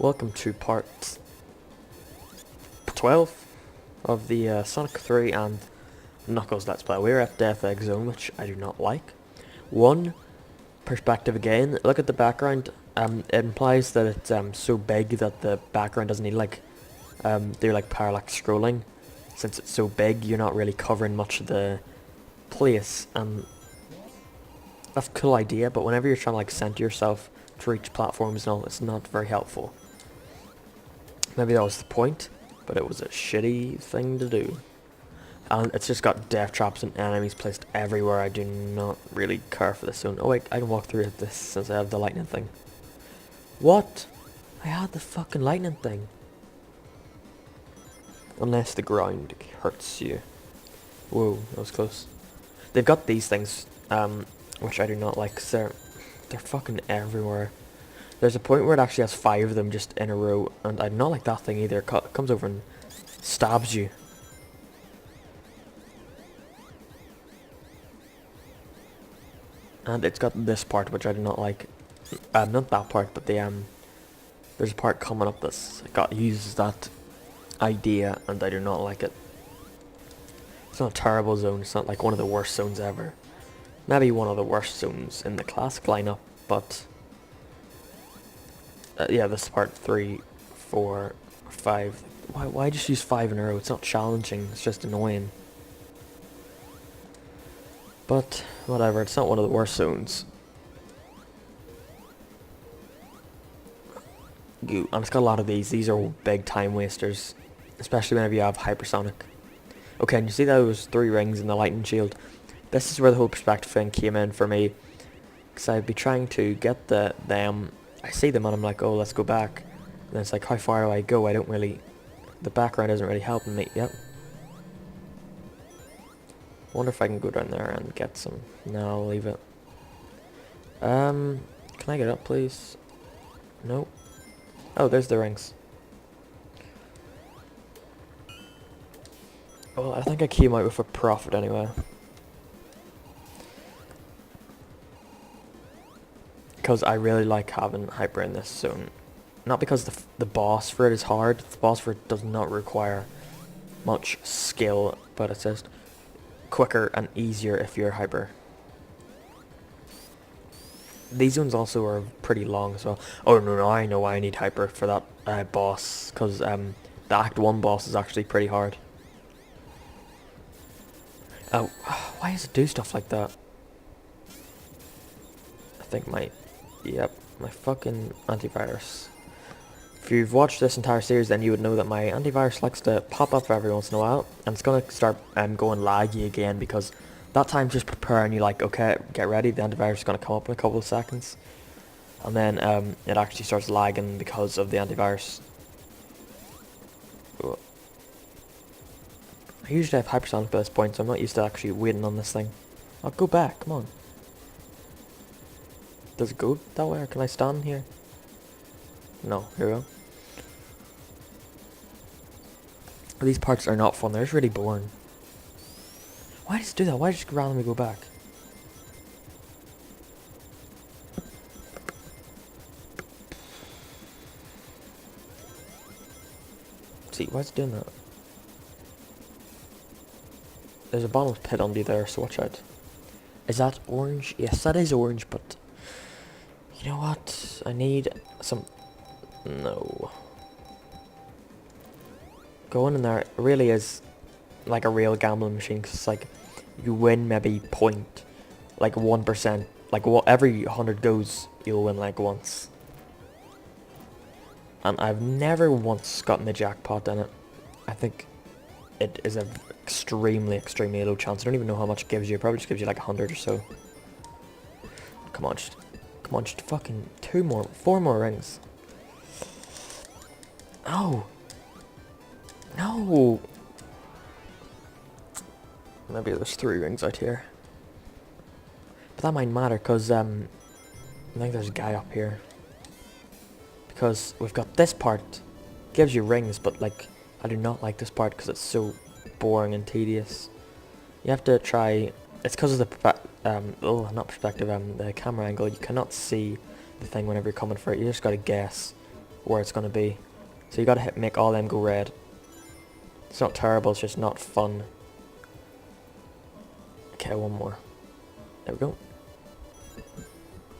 Welcome to part 12 of the Sonic 3 and Knuckles Let's Play. We're at Death Egg Zone, which I do not like. One perspective again, look at the background. It implies that it's so big that the background doesn't need do parallax scrolling. Since it's so big, you're not really covering much of the place, and that's a cool idea, but whenever you're trying to center yourself to reach platforms and all, it's not very helpful. Maybe that was the point, but it was a shitty thing to do. And it's just got death traps and enemies placed everywhere. I do not really care for this zone. Oh wait, I can walk through this since I have the lightning thing. What? I had the fucking lightning thing. Unless the ground hurts you. Whoa, that was close. They've got these things, which I do not like, 'cause they're fucking everywhere. There's a point where it actually has 5 of them just in a row, and I do not like that thing either. It comes over and stabs you. And it's got this part, which I do not like. Not that part, but there's a part coming up that's uses that idea, and I do not like it. It's not a terrible zone, it's not like one of the worst zones ever. Maybe one of the worst zones in the classic lineup, but yeah, this is part 3, 4, 5. Why just use 5 in a row? It's not challenging, it's just annoying. But whatever, it's not one of the worst zones. And it's got a lot of these. These are big time wasters, especially whenever you have hypersonic. Okay, and you see those 3 rings in the lightning shield? This is where the whole perspective thing came in for me, because I'd be trying to get them. I see them and I'm like, oh, let's go back. And it's like, how far do I go? I don't really. The background isn't really helping me. Yep. Wonder if I can go down there and get some. No, I'll leave it. Can I get up, please? Nope. Oh, there's the rings. Well, I think I came out with a profit anyway. Because I really like having hyper in this zone. Not because the boss for it is hard. The boss for it does not require much skill, but it's just quicker and easier if you're hyper. These zones also are pretty long as well. Oh no, I know why I need hyper for that boss, because the Act 1 boss is actually pretty hard. Oh, why does it do stuff like that? I think my fucking antivirus. If you've watched this entire series, then you would know that my antivirus likes to pop up every once in a while, and it's gonna start going laggy again, because that time just preparing you like, okay, get ready, the antivirus is gonna come up in a couple of seconds, and then it actually starts lagging because of the antivirus. I usually have hypersonic by this point, so I'm not used to actually waiting on this thing. I'll go back, come on. Does it go that way, or can I stand here? No, here we go. These parts are not fun, they're just really boring. Why does it do that? Why just randomly go back? See, why is it doing that? There's a bottomless pit under there, so watch out. Is that orange? Yes, that is orange, but you know what? I need some. No. Going in there really is like a real gambling machine, because it's like you win maybe 1%. Like every 100 goes, you'll win like once. And I've never once gotten the jackpot in it. I think it is an extremely low chance. I don't even know how much it gives you. It probably just gives you like 100 or so. Come on, just fucking 4 more rings. Oh. No. Maybe there's 3 rings out here. But that might matter, because I think there's a guy up here. Because we've got this part. Gives you rings, but like, I do not like this part because it's so boring and tedious. You have to try. It's because of the the camera angle. You cannot see the thing whenever you're coming for it. You just gotta guess. where it's going to be. So you got to make all them go red. It's not terrible, it's just not fun. Okay, one more. There we go.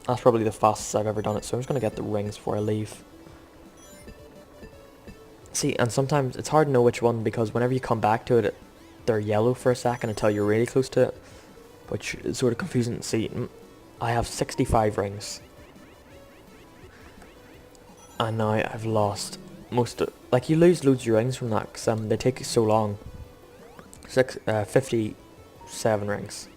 That's probably the fastest I've ever done it, so I'm just going to get the rings before I leave. See, and sometimes it's hard to know which one, because whenever you come back to it, they're yellow for a second until you're really close to it, which is sort of confusing to see. I have 65 rings. And now I've lost most of... Like, you lose loads of your rings from that, because they take you so long. 57 rings.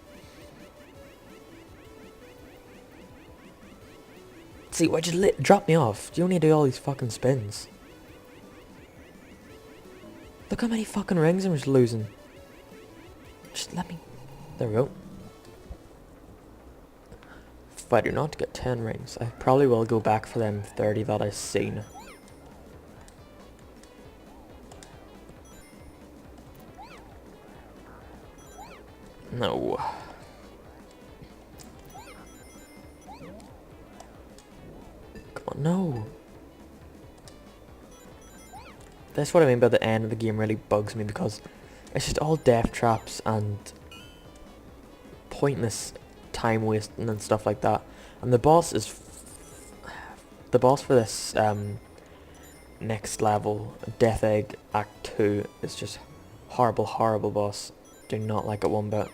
See, why'd you drop me off? Do you only do all these fucking spins? Look how many fucking rings I'm just losing. Just let me... There we go. If I do not get 10 rings, I probably will go back for them 30 that I've seen. No. Come on, no. That's what I mean by the end of the game really bugs me, because it's just all death traps and pointless time wasting and stuff like that. And the boss is... the boss for this next level, Death Egg Act 2, is just horrible, horrible boss. Do not like it one bit.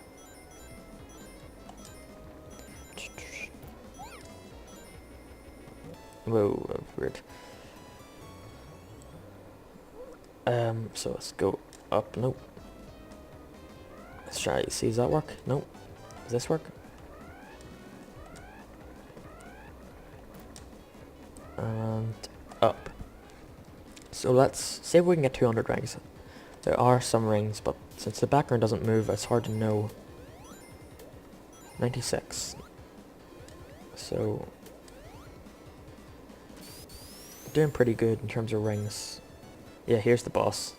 Whoa, that was weird. So let's go up. Nope. Let's try. See, does that work? Nope. Does this work? And up. So let's see if we can get 200 rings. There are some rings, but since the background doesn't move, it's hard to know. 96. So doing pretty good in terms of rings. Yeah, here's the boss.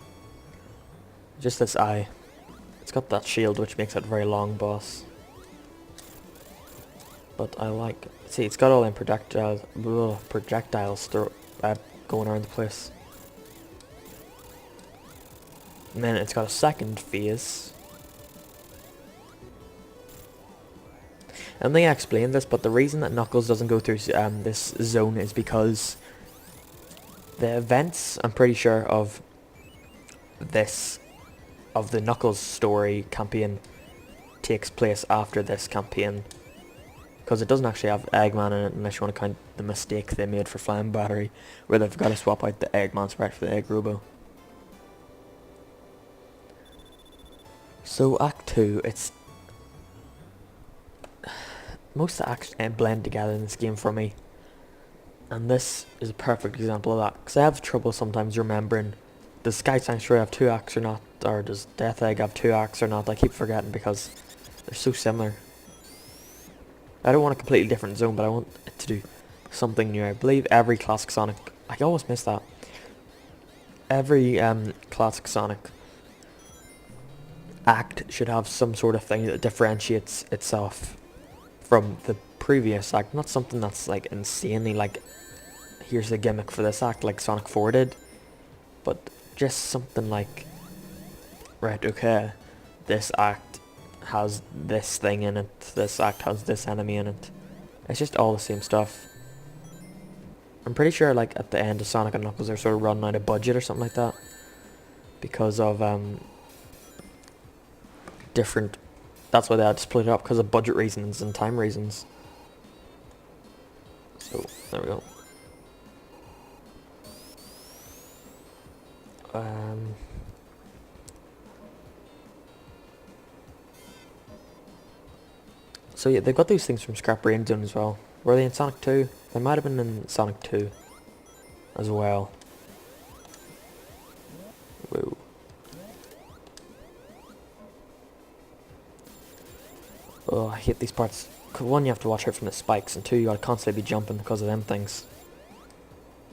Just this eye. It's got that shield, which makes it a very long boss. But I like... See, it's got all them projectiles going around the place. And then it's got a second phase. And they explained this, but the reason that Knuckles doesn't go through this zone is because the events, I'm pretty sure, of the Knuckles story campaign takes place after this campaign. Because it doesn't actually have Eggman in it, unless you want to count the mistake they made for Flying Battery, where they've got to swap out the Eggman sprite for the Egg Robo. So Act 2, it's... most of the acts blend together in this game for me. And this is a perfect example of that, because I have trouble sometimes remembering, does Sky Sanctuary have 2 acts or not, or does Death Egg have 2 acts or not? I keep forgetting because they're so similar. I don't want a completely different zone, but I want it to do something new. I believe every classic Sonic... I always miss that. Every classic Sonic act should have some sort of thing that differentiates itself from the previous act. Not something that's like insanely like, here's the gimmick for this act like Sonic 4 did. But just something like, right, okay, this act has this thing in it, this act has this enemy in it. It's just all the same stuff. I'm pretty sure like at the end of Sonic and Knuckles they're sort of running out of budget or something like that, because of different... That's why they had to split it up, because of budget reasons and time reasons. So there we go. So yeah, they've got these things from Scrap Brain Zone as well. Were they in Sonic 2? They might have been in Sonic 2 as well. Whoa. Oh, I hate these parts. 'Cause one, you have to watch out from the spikes, and two, you gotta constantly be jumping because of them things.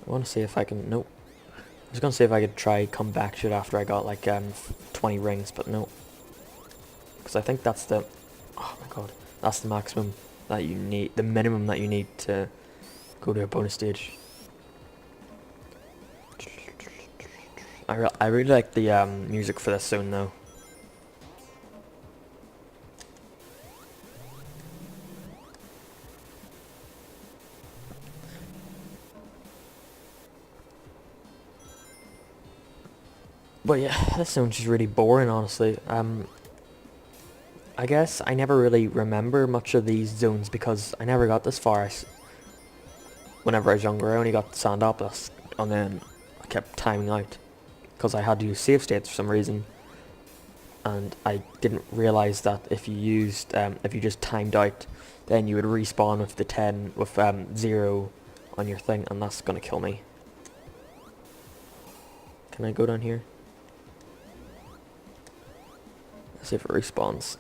I want to see if I can... Nope. I was gonna see if I could try come back to it after I got like 20 rings, but no. Because I think that's the... Oh my god. That's the maximum that you need, the minimum that you need to go to a bonus stage. I really like the music for this zone though. But yeah, this zone's just really boring, honestly. I guess I never really remember much of these zones because I never got this far. Whenever I was younger, I only got Sandopolis, and then I kept timing out because I had to use save states for some reason, and I didn't realize that if you just timed out, then you would respawn with the 10 with 0 on your thing, and that's gonna kill me. Can I go down here? Let's see if it respawns.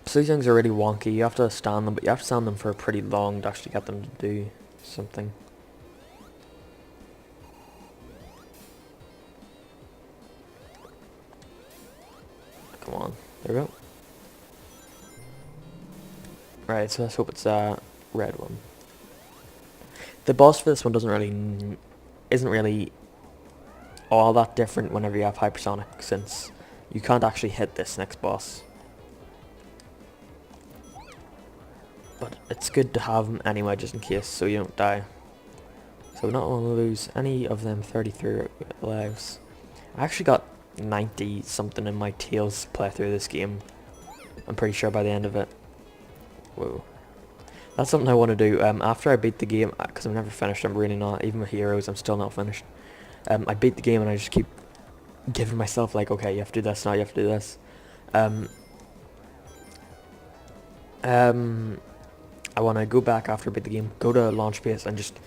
So these things are really wonky. You have to stand them, but you have to stand them for pretty long to actually get them to do something. Come on, there we go. Right, so let's hope it's a red one. The boss for this one isn't really all that different whenever you have hypersonic, since you can't actually hit this next boss. But it's good to have them anyway, just in case, so you don't die. So not want to lose any of them 33 lives. I actually got 90 something in my Tails playthrough this game. I'm pretty sure by the end of it. Whoa. That's something I want to do after I beat the game, because I'm never finished. I'm really not. Even with Heroes, I'm still not finished. I beat the game and I just keep giving myself like, okay, you have to do this now, you have to do this. I want to go back after I beat the game, go to launch base and just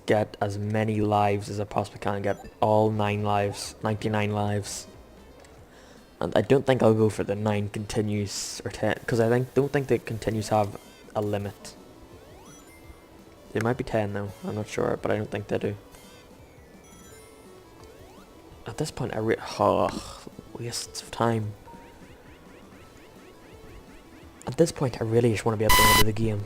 get as many lives as I possibly can. Get all 9 lives, 99 lives. And I don't think I'll go for the 9 continues or 10, because I don't think the continues have a limit. It might be 10 though, I'm not sure, but I don't think they do. At this point, waste of time. At this point, I really just want to be at the end of the game.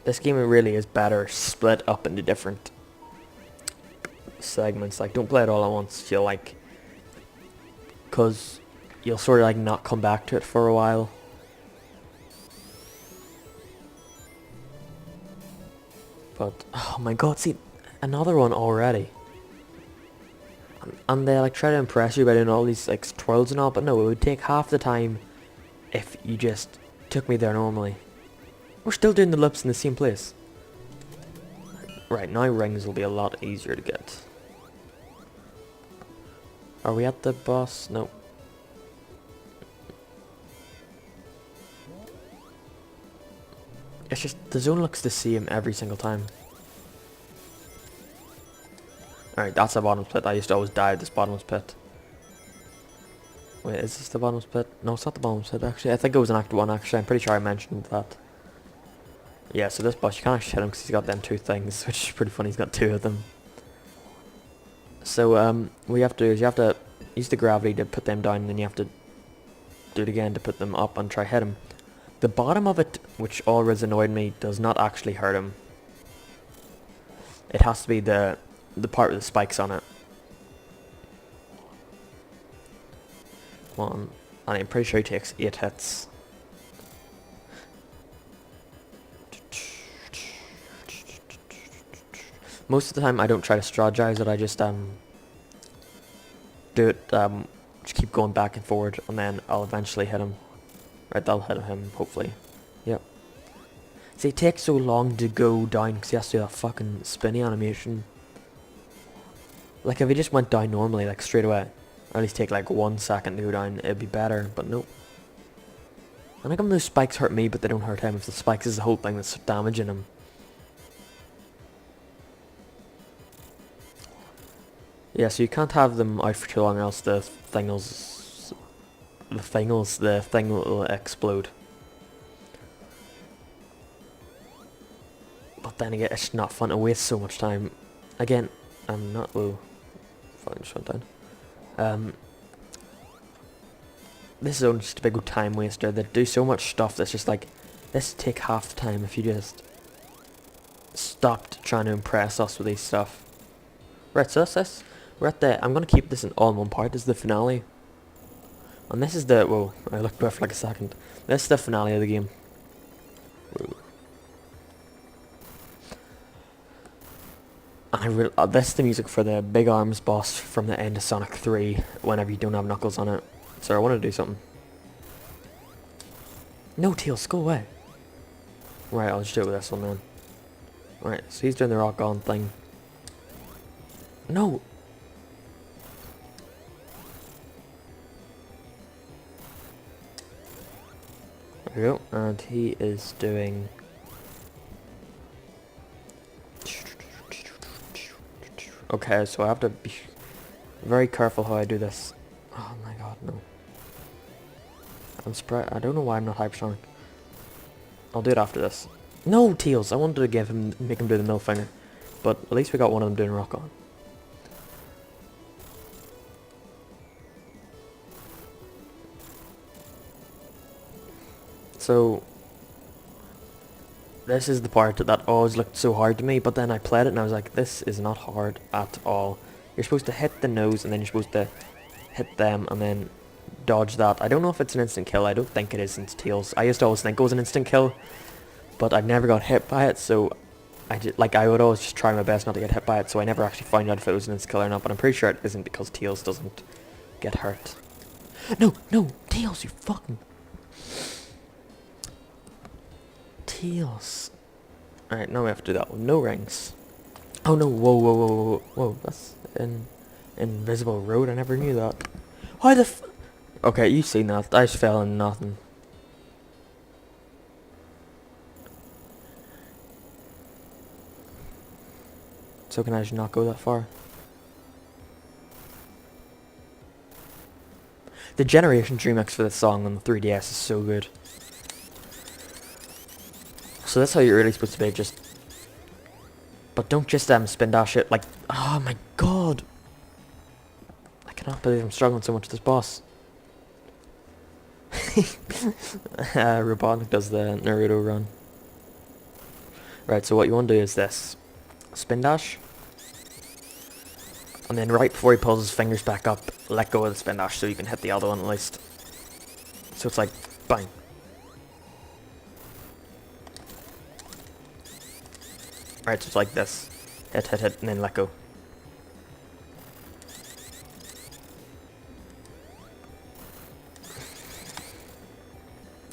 This game really is better split up into different segments. Like, don't play it all at once. You'll because you'll sort of like not come back to it for a while. But oh my god, see, another one already. And they like try to impress you by doing all these like twirls and all, but no, it would take half the time if you just took me there normally. We're still doing the loops in the same place. Right, now rings will be a lot easier to get. Are we at the boss? No. It's just, the zone looks the same every single time. Alright, that's the bottomless pit. I used to always die at this bottomless pit. Wait, is this the bottomless pit? No, it's not the bottomless pit actually. I think it was in Act 1 actually. I'm pretty sure I mentioned that. Yeah, so this boss, you can't actually hit him because he's got them 2 things, which is pretty funny. He's got 2 of them. So, what you have to do is you have to use the gravity to put them down, and then you have to do it again to put them up and try hit him. The bottom of it, which always annoyed me, does not actually hurt him. It has to be the part with the spikes on it. Come on. And I'm pretty sure he takes 8 hits. Most of the time I don't try to strategize it, I just do it, just keep going back and forward, and then I'll eventually hit him. Right, that'll hit him, hopefully. Yep. See, it takes so long to go down because he has to do that fucking spinny animation. Like, if he just went down normally, like, straight away, or at least take, like, 1 second to go down, it'd be better, but nope. And how come those spikes hurt me, but they don't hurt him, if the spikes is the whole thing that's damaging him? Yeah, so you can't have them out for too long, or else the thing will explode. But then again, it's not fun to waste so much time. Again, I'm not low. Fine, just went down. this is only just a big old time waster. They do so much stuff that's just like, this would take half the time if you just stopped trying to impress us with these stuff. Right, so that's this. We're at the, I'm going to keep this in all in one part. This is the finale. And this is the, whoa, I looked away for like a second. This is the finale of the game. Whoa. And this is the music for the big arms boss from the end of Sonic 3 whenever you don't have Knuckles on it. So I want to do something. No, Tails, go away. Right, I'll just do it with this one then. Right, so he's doing the rock on thing. No! There we go, and he is doing... Okay, so I have to be very careful how I do this. Oh my god, no. I'm surprised. I don't know why I'm not hypersonic. I'll do it after this. No, Tails! I wanted to make him do the middle finger. But at least we got one of them doing rock on. So, this is the part that always looked so hard to me, but then I played it and I was like, this is not hard at all. You're supposed to hit the nose and then you're supposed to hit them and then dodge that. I don't know if it's an instant kill. I don't think it is since Tails. I used to always think it was an instant kill, but I never got hit by it, so I would always just try my best not to get hit by it, so I never actually found out if it was an instant kill or not, but I'm pretty sure it isn't because Tails doesn't get hurt. No, no, Tails, you fucking... Tails. Alright, now we have to do that one. No rings. Oh no, whoa, whoa, whoa, whoa, whoa, that's an invisible road, I never knew that. How the f... Okay, you've seen that, I just fell in nothing. So can I just not go that far? The Generations remix for this song on the 3DS is so good. So that's how you're really supposed to be, just... But don't just spin dash it, like... Oh my god! I cannot believe I'm struggling so much with this boss. Robotnik does the Naruto run. Right, so what you want to do is this. Spin dash. And then right before he pulls his fingers back up, let go of the spin dash so you can hit the other one at least. So it's like, bang. Right, so it's like this. Hit, hit, hit, and then let go.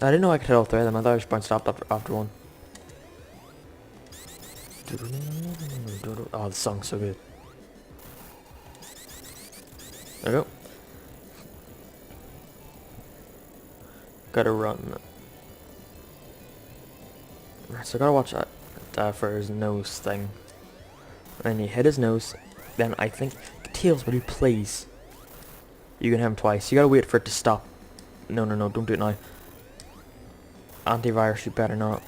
I didn't know I could hit all three of them. I thought I was bounced up after one. Oh, the song's so good. There we go. Gotta run. Right, so I gotta watch that for his nose thing. And you hit his nose, then I think... Tails, will you please? You can hit him twice. You gotta wait for it to stop. No, no, no, don't do it now. Antivirus, you better not.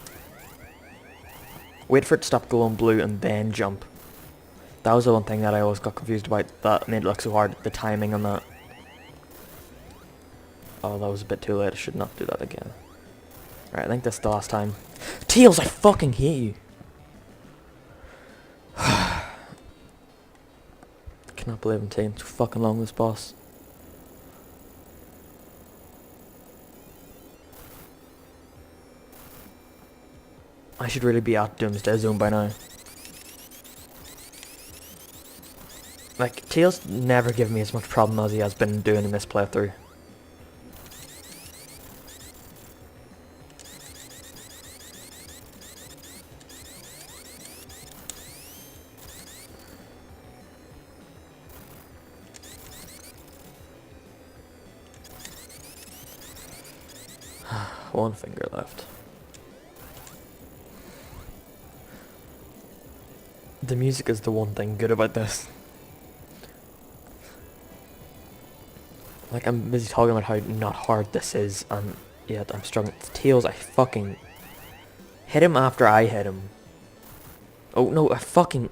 Wait for it to stop glowing blue and then jump. That was the one thing that I always got confused about. That made it look so hard. The timing on that. Oh, that was a bit too late. I should not do that again. Right, I think this is the last time. Tails, I fucking hate you. I cannot believe I'm taking too fucking long this boss. I should really be at Doomsday Zone by now. Like, Tails never give me as much problem as he has been doing in this playthrough. One finger left. The music is the one thing good about this. Like, I'm busy talking about how not hard this is, and yet I'm struggling. Tails, I fucking hit him after I hit him. Oh no, I fucking...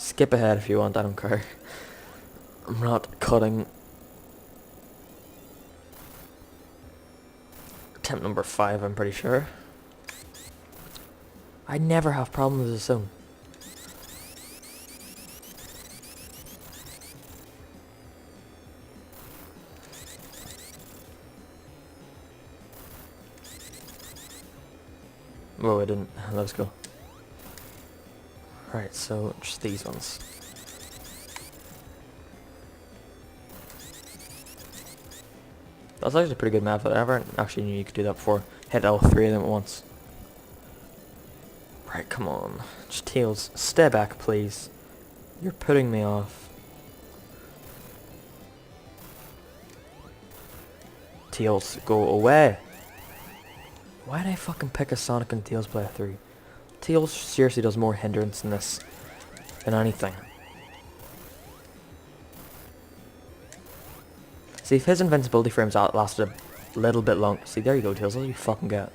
Skip ahead if you want, I don't care. I'm not cutting. Attempt number 5, I'm pretty sure. I never have problems with this zone. Oh, I didn't. Let's go. Right, so just these ones. That's actually a pretty good method. I never actually knew you could do that before. Hit all 3 of them at once. Right, come on. Just Tails, stay back, please. You're putting me off. Tails, go away. Why did I fucking pick a Sonic and Tails playthrough? Tails seriously does more hindrance in this than anything. See, if his invincibility frames lasted a little bit long. See, there you go, Tails. That's what you fucking get.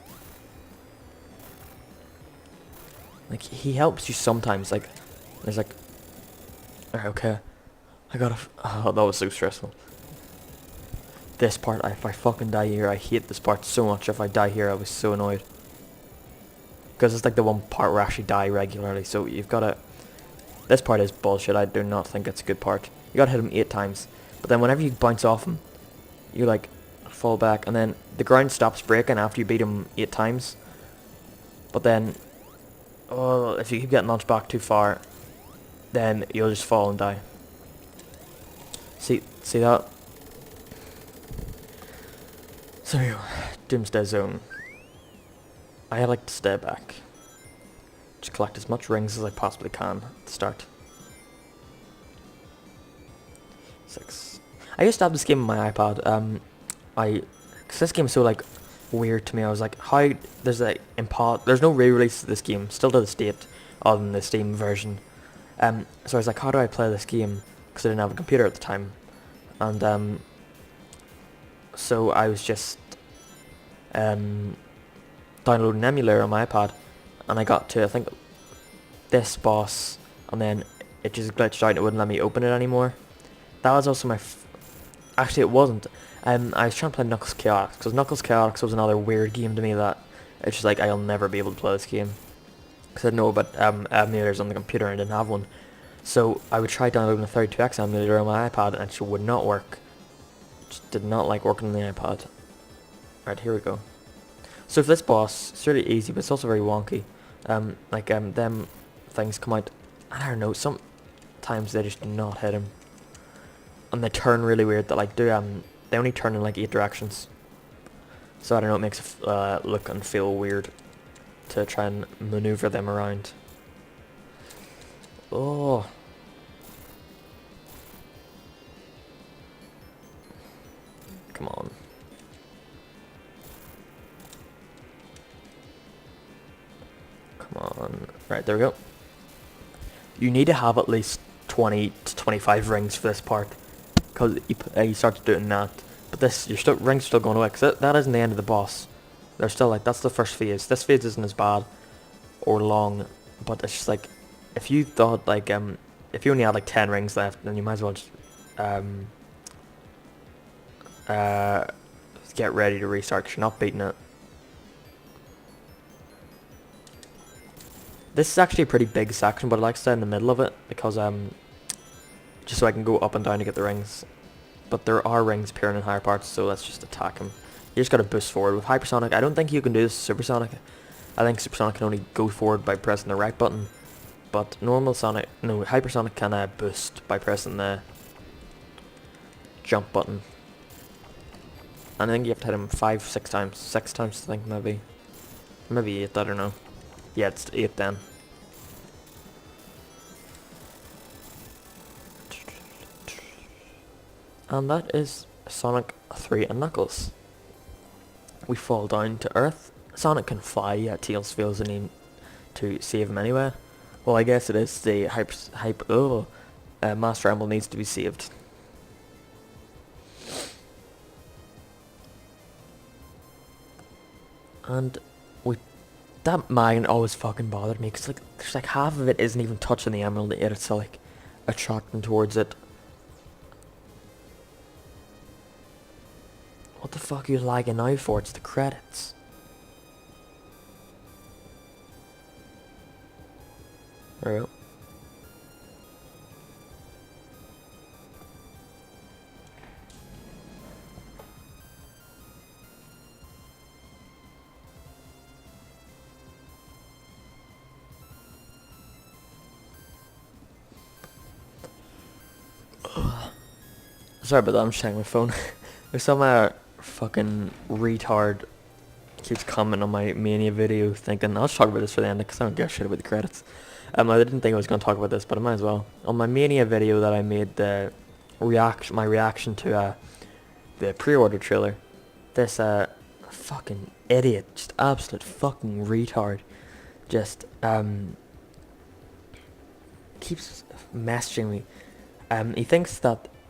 Like, he helps you sometimes. Like, there's like, alright, okay. I gotta. Oh, that was so stressful. This part, if I fucking die here, I hate this part so much. If I die here, I was so annoyed. Because it's like the one part where I actually die regularly. So you've gotta. This part is bullshit. I do not think it's a good part. You gotta hit him 8 times. But then whenever you bounce off him, you like fall back, and then the ground stops breaking after you beat him 8 times. But then, oh, if you keep getting launched back too far, then you'll just fall and die. See that? So there you go. Doomsday Zone. I like to stay back. Just collect as much rings as I possibly can at the start. 6. I used to have this game on my iPad. Cause this game's so like weird to me. I was like, how there's like there's no re-release of this game still to this date, other than the Steam version. So I was like, how do I play this game? Because I didn't have a computer at the time, and so I was just downloading an emulator on my iPad, and I got to I think this boss, and then it just glitched out and it wouldn't let me open it anymore. That was also my actually it wasn't. I was trying to play Knuckles Chaotix, because Knuckles Chaotix was another weird game to me that it's just like I'll never be able to play this game. Because I didn't know about emulators on the computer and I didn't have one. So I would try downloading a 32X emulator on my iPad and it just would not work. Just did not like working on the iPad. Right, here we go. So for this boss, it's really easy, but it's also very wonky. Them things come out, I don't know, sometimes they just do not hit him. And they turn really weird, that like they only turn in like 8 directions. So I don't know, it makes it look and feel weird to try and maneuver them around. Oh. Come on. Come on. Right, there we go. You need to have at least 20 to 25 rings for this part. Because you start doing that. But this, rings are still going away. Because that isn't the end of the boss. They're still like, that's the first phase. This phase isn't as bad or long. But it's just like, if you thought like, if you only had like 10 rings left, then you might as well just, get ready to restart because you're not beating it. This is actually a pretty big section, but I like to stay in the middle of it because just so I can go up and down to get the rings. But there are rings appearing in higher parts, so let's just attack him. You just gotta boost forward. With Hypersonic, I don't think you can do this with Supersonic. I think Supersonic can only go forward by pressing the right button. But Hypersonic can boost by pressing the jump button. And I think you have to hit him 5, 6 times. 6 times, I think, maybe. Maybe 8, I don't know. Yeah, it's 8 then. And that is Sonic 3 and Knuckles. We fall down to Earth. Sonic can fly, yet Tails feels the need to save him anyway. Well, I guess it is the Master Emerald needs to be saved. And that mine always fucking bothered me, because like, there's like half of it isn't even touching the emerald yet, it's like, attracting towards it. What the fuck are you lagging now for? It's the credits. There we go. Sorry about that, I'm just checking my phone. There's some fucking retard keeps commenting on my Mania video thinking, I'll just talk about this for the end because I don't give a shit about the credits. I didn't think I was going to talk about this, but I might as well. On my Mania video that I made, my reaction to the pre-order trailer, this fucking idiot, just absolute fucking retard, just keeps messaging me.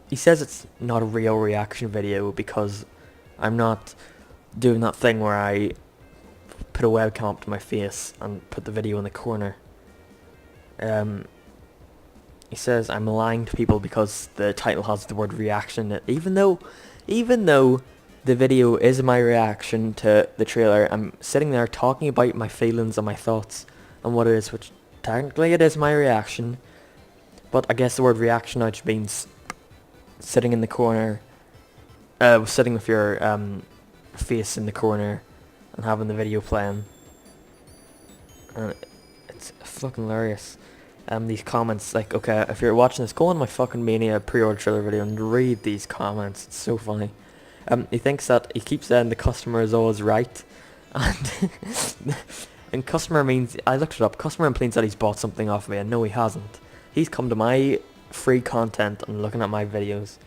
He says it's not a real reaction video because I'm not doing that thing where I put a webcam up to my face and put the video in the corner. He says I'm lying to people because the title has the word reaction in it. Even though the video is my reaction to the trailer, I'm sitting there talking about my feelings and my thoughts and what it is, which technically it is my reaction. But I guess the word reaction now just means sitting in the corner, sitting with your face in the corner and having the video playing. And it's fucking hilarious. These comments, like, okay, if you're watching this, go on my fucking Mania pre-order trailer video and read these comments. It's so funny. He keeps saying the customer is always right. And, and customer means, I looked it up, customer means that he's bought something off me, and no he hasn't. He's come to my free content and looking at my videos.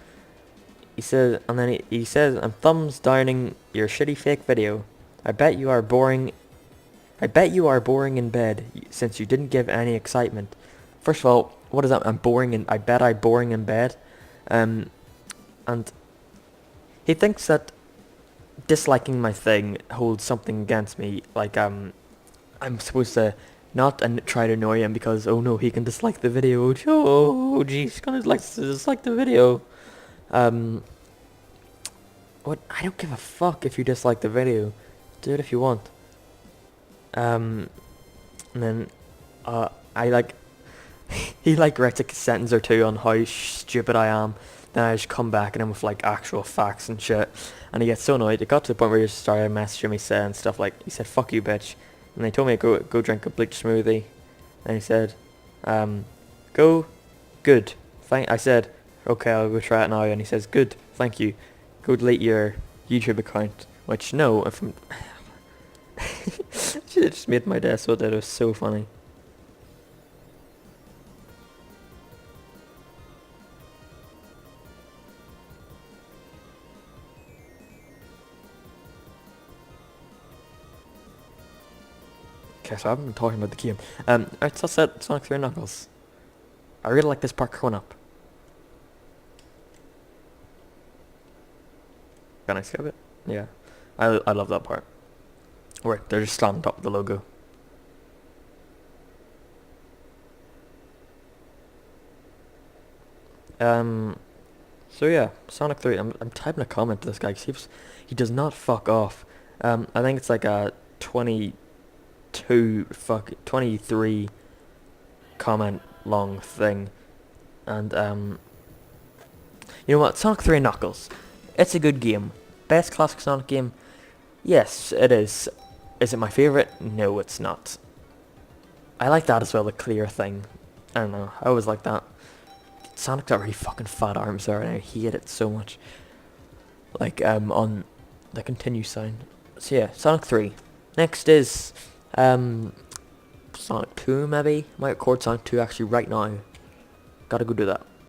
He says, and then he says, I'm thumbs downing your shitty fake video. I bet you are boring in bed since you didn't give any excitement. First of all, what is that? I bet I'm boring in bed. And he thinks that disliking my thing holds something against me. Like I'm supposed to not try to annoy him because, oh no, he can dislike the video. Oh jeez, he's gonna dislike the video. What? I don't give a fuck if you dislike the video. Do it if you want. And then, he writes a sentence or two on how stupid I am. Then I just come back at him with like actual facts and shit. And he gets so annoyed. It got to the point where he just started messaging me saying stuff like, he said, fuck you bitch. And they told me to go drink a bleach smoothie. And he said, go, good. I said, okay, I'll go try it now. And he says, good, thank you. Go delete your YouTube account. Which, no, if I'm... It just made my day so that it was so funny. Okay, so I haven't been talking about the game. Alright, so that's it. Sonic 3 Knuckles. I really like this part coming up. Can I skip it? Yeah. I love that part. Where they're just standing on top of the logo. So yeah, Sonic 3. I'm typing a comment to this guy because he does not fuck off. I think it's like a 23 comment long thing. And you know what? Sonic 3 Knuckles. It's a good game. Best classic Sonic game? Yes, it is. Is it my favourite? No, it's not. I like that as well, the clear thing. I don't know, I always like that. Sonic's got really fucking fat arms there and I hate it so much. Like, on the continue sign. So yeah, Sonic 3. Next is, Sonic 2 maybe? Might record Sonic 2 actually right now. Gotta go do that.